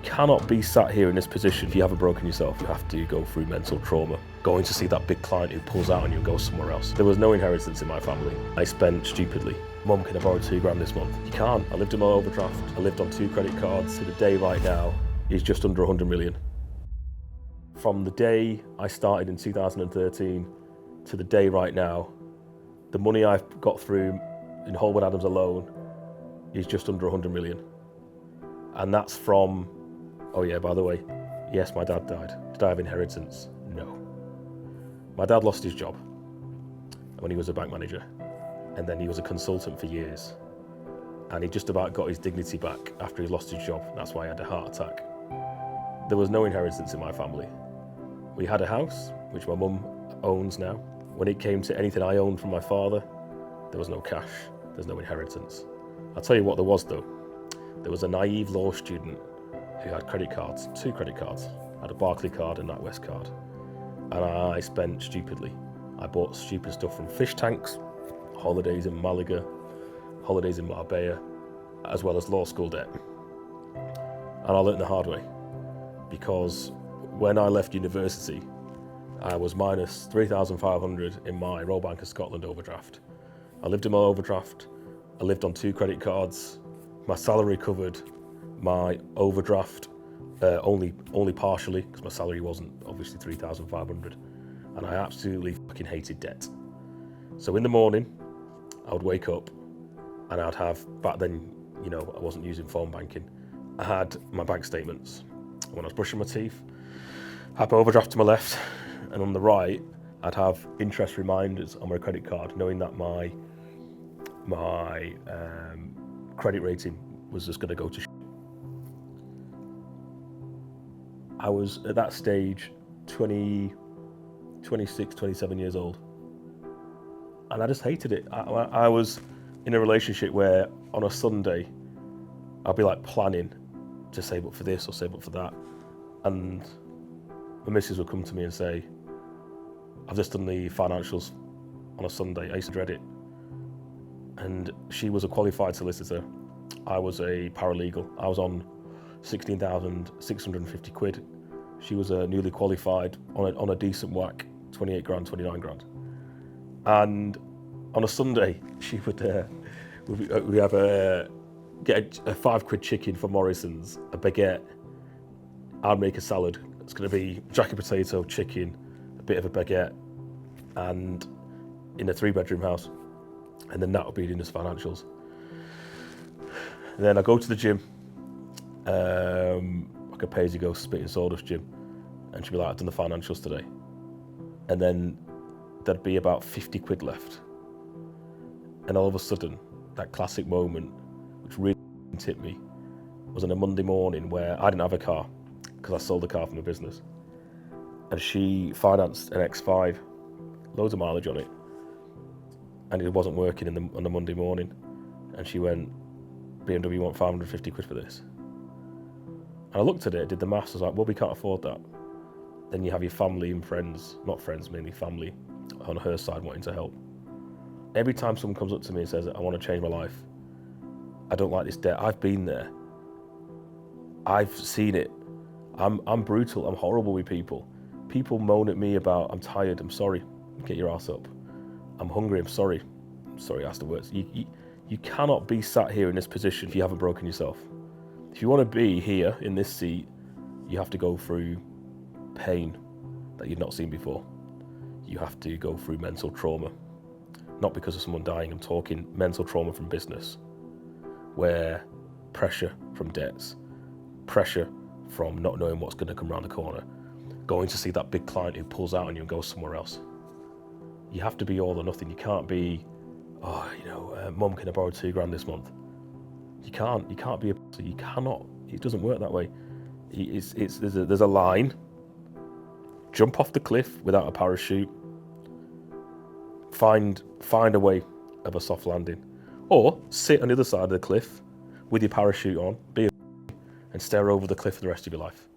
cannot be sat here in this position if you haven't broken yourself. You have to go through mental trauma. Going to see that big client who pulls out on you and goes somewhere else. There was no inheritance in my family. I spent stupidly. Mum, can I borrow £2 this month? You can't. I lived in my overdraft. I lived on 2 credit cards. To the day right now is just under 100 million. From the day I started in 2013 to the day right now, the money I've got through in Holwood Adams alone is just under 100 million. And that's from, oh yeah, by the way, yes, my dad died. Did I have inheritance? No. My dad lost his job when he was a bank manager, and then he was a consultant for years. And he just about got his dignity back after he lost his job. That's why he had a heart attack. There was no inheritance in my family. We had a house, which my mum owns now. When it came to anything I owned from my father, there was no cash, there's no inheritance. I'll tell you what there was though. There was a naive law student who had credit cards, 2 credit cards. I had a Barclays card and NatWest card. And I spent stupidly. I bought stupid stuff from fish tanks, holidays in Malaga, holidays in Marbella, as well as law school debt. And I learned the hard way, because when I left university, I was minus 3,500 in my Royal Bank of Scotland overdraft. I lived in my overdraft. I lived on 2 credit cards. My salary covered my overdraft only partially, because my salary wasn't obviously 3,500, and I absolutely fucking hated debt. So in the morning, I would wake up and I'd have, back then, you know, I wasn't using phone banking. I had my bank statements. When I was brushing my teeth, I had my overdraft to my left, and on the right, I'd have interest reminders on my credit card, knowing that my credit rating was just going to go to shit. I was at that stage 26, 27 years old, and I just hated it. I was in a relationship where on a Sunday, I'd be like planning to save up for this or save up for that, and my missus would come to me and say, I've just done the financials on a Sunday. I used to dread it. And she was a qualified solicitor. I was a paralegal. I was on 16,650 quid. She was a newly qualified on a decent whack, 28 grand, 29 grand. And on a Sunday, she would get a 5 quid chicken from Morrison's, a baguette. I'd make a salad. It's going to be jacket potato, chicken, a bit of a baguette, and in a 3-bedroom house. And then that would be in his financials. And then I go to the gym, like a pay-as-you-go spitting sawdust gym, and she'd be like, I've done the financials today. And then there'd be about 50 quid left. And all of a sudden, that classic moment, which really tipped me, was on a Monday morning where I didn't have a car, because I sold the car for my business. And she financed an X5, loads of mileage on it, and it wasn't working on the Monday morning. And she went, BMW want 550 quid for this. And I looked at it, did the maths, I was like, well, we can't afford that. Then you have your family and friends, not friends, mainly family, on her side wanting to help. Every time someone comes up to me and says, I want to change my life, I don't like this debt, I've been there. I've seen it. I'm brutal, I'm horrible with people. People moan at me about, I'm tired, I'm sorry, get your ass up. I'm hungry, I'm sorry, that's the words. You cannot be sat here in this position if you haven't broken yourself. If you want to be here in this seat, you have to go through pain that you've not seen before. You have to go through mental trauma. Not because of someone dying, I'm talking mental trauma from business, where pressure from debts, pressure from not knowing what's going to come around the corner, going to see that big client who pulls out on you and goes somewhere else. You have to be all or nothing. You can't be, Mum, can I borrow £2 this month? You can't be you cannot, it doesn't work that way. There's a line, jump off the cliff without a parachute, find a way of a soft landing, or sit on the other side of the cliff with your parachute on, and stare over the cliff for the rest of your life.